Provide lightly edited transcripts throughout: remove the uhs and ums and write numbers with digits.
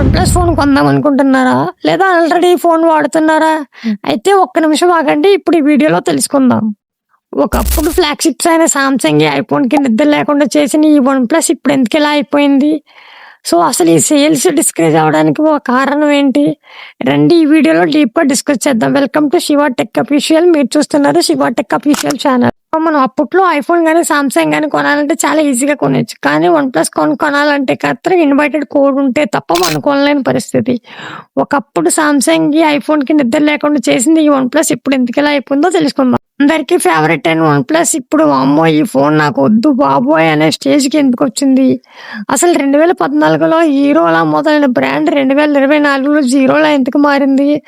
One plus phone కొందాం అనుకుంటున్నారా? లేదా ఆల్రెడీ ఫోన్ వాడుతున్నారా? అయితే ఒక్క నిమిషం ఆగండి. ఇప్పుడు ఈ వీడియోలో తెలుసుకుందాం. ఒకప్పుడు ఫ్లాగ్‌షిప్స్ అయిన సామ్‌సంగ్, ఐఫోన్‌కి నిద్ర లేకుండా చేసిన ఈ వన్ ప్లస్ ఇప్పుడు ఎందుకిలా అయిపోయింది? సో, అసలు ఈ సేల్స్ డిస్కరేజ్ అవ్వడానికి ఒక కారణం ఏంటి? రండి ఈ వీడియోలో డీప్‌గా డిస్కస్ చేద్దాం. Welcome to Shiva tech official. మీరు చూస్తున్నారు శివ టెక్ అఫీషియల్ ఛానల్. మనం అప్పట్లో ఐఫోన్ గాని, సామ్‌సంగ్ గాని కొనాలంటే చాలా ఈజీగా కొనొచ్చు. కానీ వన్ ప్లస్ కొనాలంటే మాత్రం ఇన్వైటెడ్ కోడ్ ఉంటే తప్ప మనం కొనలేని పరిస్థితి. ఒకప్పుడు సామ్‌సంగ్‌కి, ఐఫోన్‌కి నిద్ర లేకుండా చేసింది ఈ వన్ ప్లస్ ఇప్పుడు ఎందుకిలా అయిపోయిందో తెలుసుకుందాం. అందరికీ ఫేవరెట్ అయిన వన్ ప్లస్ ఇప్పుడు వామ్మో! ఈ ఫోన్ నాకు వద్దు బాబోయ్! అనే స్టేజ్‌కి ఎందుకొచ్చింది? అసలు 2014లో హీరోలా మొదలైన బ్రాండ్ 2024లో జీరోలా ఎందుకు మారింది?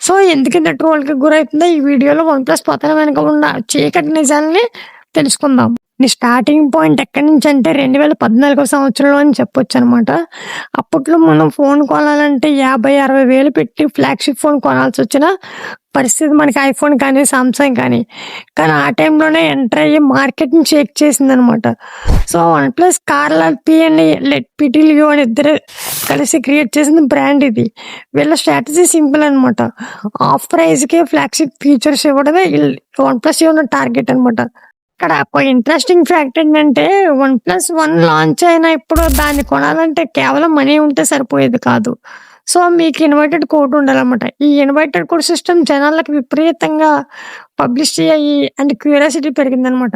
సో, ఎందుకింత ట్రోల్‌కి గురైతుందో ఈ వీడియోలో వన్ ప్లస్ పతనం వెనక ఉన్న చీకటి నిజాల్ని తెలుసుకుందాం. నీ స్టార్టింగ్ పాయింట్ ఎక్కడి నుంచంటే 2014 సంవత్సరంలో అని చెప్పొచ్చనమాట. అప్పట్లో మనం ఫోన్ కొనాలంటే 50, 60 వేలు పెట్టి ఫ్లాగ్‌షిప్ ఫోన్ కొనాల్సొచ్చిన పరిస్థితి మనకి ఐఫోన్ కానీ, సామ్‌సంగ్ కానీ. కానీ ఆ టైంలోనే ఎంటర్ అయ్యి మార్కెట్‌ని షేక్ చేసిందనమాట. So, one plus Carl Pei and Pete Lau అని ఇద్దరు కలిసి క్రియేట్ చేసిన బ్రాండ్ ఇది. వీళ్ళ స్ట్రాటజీ సింపుల్ అనమాట. ఆఫ్ ప్రైస్‌కే ఫ్లాగ్‌షిప్ ఫీచర్స్ ఇవ్వడమే వన్ ప్లస్ ఉన్న టార్గెట్ అనమాట. ఇక్కడ ఒక ఇంట్రెస్టింగ్ ఫ్యాక్ట్ ఏంటంటే వన్ ప్లస్ వన్ లాంచ్ అయిన ఇప్పుడు దాన్ని కొనాలంటే కేవలం మనీ ఉంటే సరిపోయేది కాదు. సో, మీకు ఇన్వైటెడ్ కోడ్ ఉండాలన్నమాట. ఈ ఇన్వైటెడ్ కోడ్ సిస్టమ్ జనాలకి విపరీతంగా పబ్లిసిటీ అయ్యి అండ్ క్యూరియాసిటీ పెరిగిందనమాట.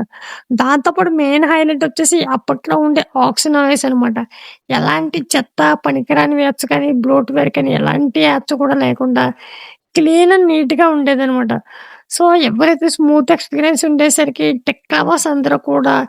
దాంతో పాటు మెయిన్ హైలైట్ వచ్చేసి అప్పట్లో ఉండే ఆక్షన్ నాయిస్ అనమాట. ఎలాంటి చెత్త, పనికిరాని యాప్స్ కానీ, బ్లోట్‌వేర్ కానీ ఎలాంటి యాప్స్ కూడా లేకుండా క్లీన్ అండ్ నీట్‌గా ఉండేదనమాట. సో, ఎవరైతే స్మూత్ ఎక్స్‌పీరియన్స్ ఉండేసరికి టెక్ లవర్స్ అందరూ కూడా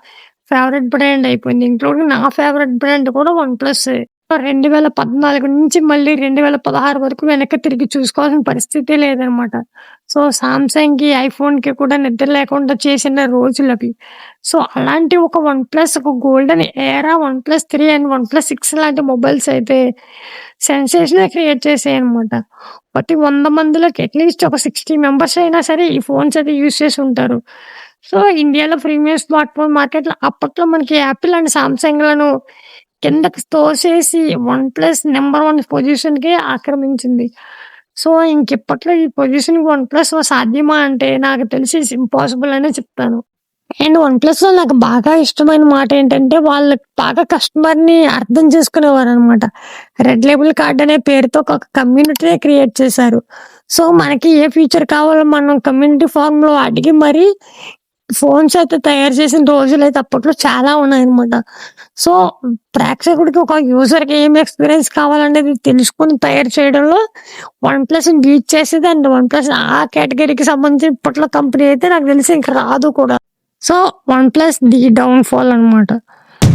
ఫేవరెట్ బ్రాండ్ అయిపోయింది. ఇంక్లూడింగ్ నా ఫేవరెట్ బ్రాండ్ కూడా వన్ ప్లస్సే. 2014 నుంచి మళ్ళీ 2016 వరకు వెనక్కి తిరిగి చూసుకోవాల్సిన పరిస్థితే లేదనమాట. సో, సామ్‌సంగ్‌కి, ఐఫోన్‌కి కూడా నిద్ర లేకుండా చేసిన రోజులవి. సో, అలాంటి ఒక వన్ ప్లస్ ఒక golden era one plus 3 and one plus 6 లాంటి మొబైల్స్ అయితే సెన్సేషనే క్రియేట్ చేసాయనమాట. ప్రతి 100 మందిలోకి అట్‌లీస్ట్ ఒక 60 మెంబర్స్ అయినా సరే ఈ ఫోన్స్ అయితే యూజ్ చేసి ఉంటారు. సో, ఇండియాలో ప్రీమియం స్మార్ట్ ఫోన్ మార్కెట్‌లో అప్పట్లో మనకి యాపిల్ అండ్ సామ్‌సంగ్‌లను కిందకి తోసేసి వన్ ప్లస్ నంబర్ 1 పొజిషన్‌కి ఆక్రమించింది. సో, ఇంకిప్పట్లో ఈ పొజిషన్‌కి వన్ ప్లస్ సాధ్యమా అంటే నాకు తెలిసి ఇట్స్ ఇంపాసిబుల్ అనే చెప్తాను. అండ్ వన్ ప్లస్‌లో నాకు బాగా ఇష్టమైన మాట ఏంటంటే వాళ్ళు బాగా కస్టమర్‌ని అర్థం చేసుకునేవారనమాట. రెడ్ లేబుల్ కార్డ్ అనే పేరుతో ఒక కమ్యూనిటీనే క్రియేట్ చేశారు. సో, మనకి ఏ ఫీచర్ కావాలో మనం కమ్యూనిటీ ఫార్మ్‌లో అడిగి మరీ ఫోన్స్ అయితే తయారు చేసిన రోజులైతే అప్పట్లో చాలా ఉన్నాయన్నమాట. సో, ప్రేక్షకుడికి ఒక యూజర్‌కి ఏం ఎక్స్‌పీరియన్స్ కావాలనేది తెలుసుకొని తయారు చేయడంలో వన్ ప్లస్‌ని బీట్ చేసేది అండ్ వన్ ప్లస్ ఆ కేటగిరీకి సంబంధించి ఇప్పట్లో కంపెనీ అయితే నాకు తెలిసి ఇంక రాదు కూడా. So, one plus the downfall అనమాట.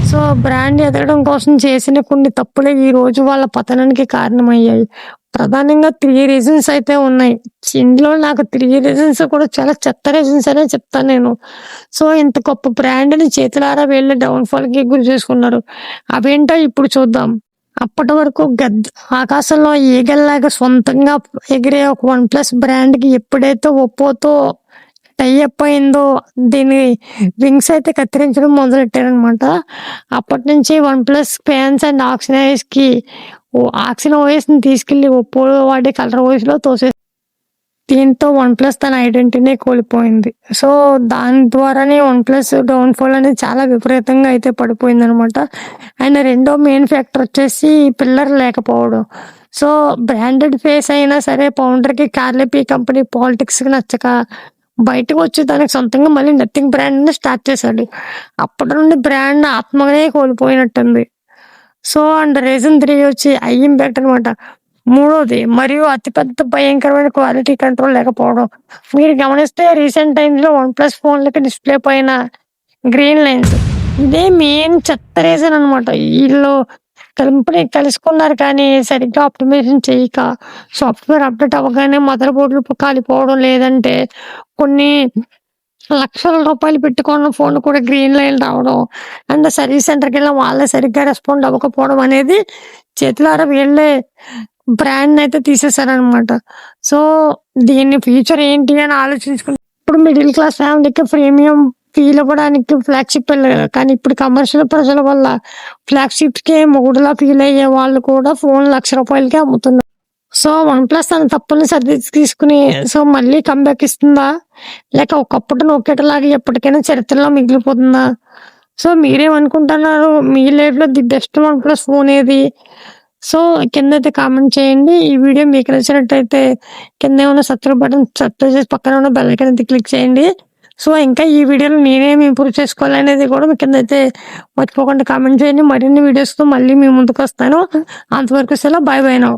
సో, బ్రాండ్ ఎదగడం కోసం చేసిన కొన్ని తప్పులే ఈరోజు వాళ్ళ పతనానికి కారణమయ్యాయి. ప్రధానంగా 3 రీజన్స్ అయితే ఉన్నాయి. ఇందులో నాకు 3 రీజన్స్ కూడా చాలా చెత్త రీజన్స్ అనే చెప్తాను నేను. సో, ఇంత గొప్ప బ్రాండ్‌ని చేతులారా వీళ్ళే డౌన్‌ఫాల్‌కి గురి చేసుకున్నారు. అవేంటో ఇప్పుడు చూద్దాం. అప్పటి వరకు ఆకాశంలో ఈగల్లాగా సొంతంగా ఎగిరే ఒక వన్ ప్లస్ బ్రాండ్‌కి ఎప్పుడైతే ఒప్పోతో టై అప్ అయిందో దీని వింగ్స్ అయితే కత్తిరించడం మొదలెట్టారనమాట. అప్పటినుంచి OnePlus fans and Oxygen ఓఎస్‌ని తీసుకెళ్ళి ఒప్పోలో వాడే కలర్ ఓఎస్‌లో దీంతో వన్ ప్లస్ తన ఐడెంటిటీనే కోల్పోయింది. సో, దాని ద్వారానే వన్ ప్లస్ డౌన్‌ఫాల్ అనేది చాలా విపరీతంగా అయితే పడిపోయిందనమాట. అండ్ రెండో మెయిన్ ఫ్యాక్టర్ వచ్చేసి పిల్లర్ లేకపోవడం. సో, బ్రాండెడ్ ఫేస్ అయినా సరే ఫౌండర్‌కి కార్ల్ కంపెనీ పాలిటిక్స్‌కి నచ్చక బయటకు వచ్చి తనకి సొంతంగా మళ్ళీ నథింగ్ బ్రాండ్‌ని స్టార్ట్ చేశాడు. అప్పటి నుండి బ్రాండ్ ఆత్మనే కోల్పోయినట్టుంది. సో, అండ్ రీజన్ 3 వచ్చి ఐ ఇంపాక్ట్ అనమాట. మూడోది మరియు అతిపెద్ద భయంకరమైన క్వాలిటీ కంట్రోల్ లేకపోవడం. మీరు గమనిస్తే రీసెంట్ టైమ్స్‌లో వన్ ప్లస్ ఫోన్‌లకి డిస్‌ప్లే పైన గ్రీన్ లైన్స్ ఇదే మెయిన్ చెత్త రీజన్ అనమాట. ఈళ్ళు కంపెనీ కలుసుకున్నారు కానీ సరిగ్గా ఆప్టిమైజేషన్ చేయక, సాఫ్ట్‌వేర్ అప్డేట్ అవ్వగానే మదర్ బోర్డ్‌లు కాలిపోవడం, లేదంటే కొన్ని లక్షల రూపాయలు పెట్టుకున్న ఫోన్ కూడా గ్రీన్ లైన్ రావడం, అండ్ సర్వీస్ సెంటర్‌కెళ్ళిన వాళ్ళే సరిగ్గా రెస్పాండ్ అవ్వకపోవడం అనేది చేతులారా వీళ్ళే బ్రాండ్‌నయితే తీసేసారనమాట. సో, దీని ఫ్యూచర్ ఏంటి అని ఆలోచించుకుంటే ఇప్పుడు మిడిల్ క్లాస్ ఫ్యామిలీకి ప్రీమియం ఫీల్ అవ్వడానికి ఫ్లాగ్షిప్ వెళ్ళారు కదా, కానీ ఇప్పుడు కమర్షియల్ ప్రజల వల్ల ఫ్లాగ్షిప్కే మొగుడులా ఫీల్ అయ్యే వాళ్ళు కూడా ఫోన్ ₹1,00,000కే అమ్ముతున్నారు. సో వన్ ప్లస్ తన తప్పుల్ని సరి తీసుకుని సో మళ్ళీ కంబ్యాక్ ఇస్తుందా, లేక ఒకప్పుడు నొక్కేటలాగా ఎప్పటికైనా చరిత్రలో మిగిలిపోతుందా? సో మీరేమనుకుంటున్నారు? మీ లైఫ్లో the best one plus phone ఏది? సో కిందైతే కామెంట్ చేయండి. ఈ వీడియో మీకు నచ్చినట్టయితే కింద ఉన్న సబ్స్క్రైబ్ బటన్ సబ్స్క్రైబ్ చేసి పక్కన ఉన్న బెల్ ఐకాన్ అయితే క్లిక్ చేయండి. సో ఇంకా ఈ వీడియోలో నేనేమి ఇంప్రూవ్ చేసుకోవాలనేది కూడా మీ కిందైతే మర్చిపోకుండా కామెంట్ చేయండి. మరిన్ని వీడియోస్తో మళ్ళీ మీ ముందుకు వస్తాను. అంతవరకు సెలవు, బాయ్ బాయ్ నౌ.